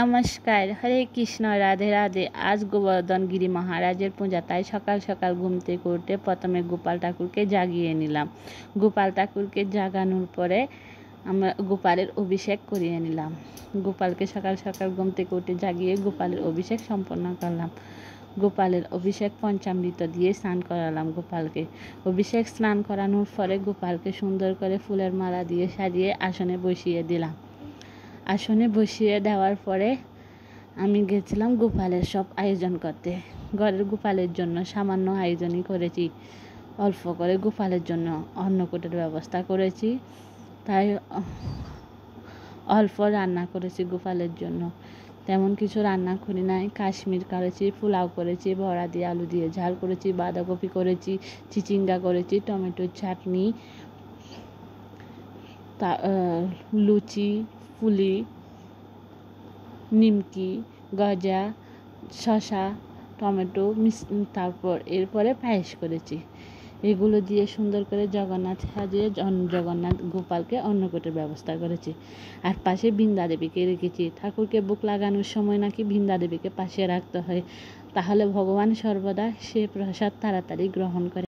নমস্কার, হরে কৃষ্ণ, রাধে রাধে। আজ গোবর্ধন গিরি মহারাজের পূজা, তাই সকাল সকাল ঘুম থেকে উঠে প্রথমে গোপাল ঠাকুরকে জাগিয়ে নিলাম। গোপাল ঠাকুরকে জাগানোর পরে আমরা গোপালের অভিষেক করিয়ে নিলাম। গোপালকে সকাল সকাল ঘুম থেকে উঠে জাগিয়ে গোপালের অভিষেক সম্পন্ন করলাম। গোপালের অভিষেক পঞ্চামৃত দিয়ে স্নান করালাম। গোপালকে অভিষেক স্নান করানোর পরে গোপালকে সুন্দর করে ফুলের মালা দিয়ে সাজিয়ে আসনে বসিয়ে দিলাম। আসনে বসিয়ে দেওয়ার পরে আমি গেছিলাম গোপালের সব আয়োজন করতে। ঘরের গোপালের জন্য সামান্য আয়োজনই করেছি, অল্প করে গোপালের জন্য অন্নকূটের ব্যবস্থা করেছি, তাই অল্প রান্না করেছি গোপালের জন্য। তেমন কিছু রান্না করি নাই। কাশ্মীর করেছি, পোলাও করেছি, বড়া দিয়ে আলু দিয়ে ঝাল করেছি, বাঁধাকপি করেছি, চিচিঙ্গা করেছি, টমেটোর চাটনি, লুচি, পুলি, নিমকি, গজা, শসা, টমেটো, তারপর এরপরে পায়েস করেছি। এগুলো দিয়ে সুন্দর করে জগন্নাথ সাজিয়ে জগন্নাথ গোপালকে অন্নকূটের ব্যবস্থা করেছি। আর পাশে বৃন্দা দেবীকে রেখেছি। ঠাকুরকে বুক লাগানোর সময় নাকি বৃন্দা দেবীকে পাশে রাখতে হয়, তাহলে ভগবান সর্বদা সে প্রসাদ তাড়াতাড়ি গ্রহণ করে।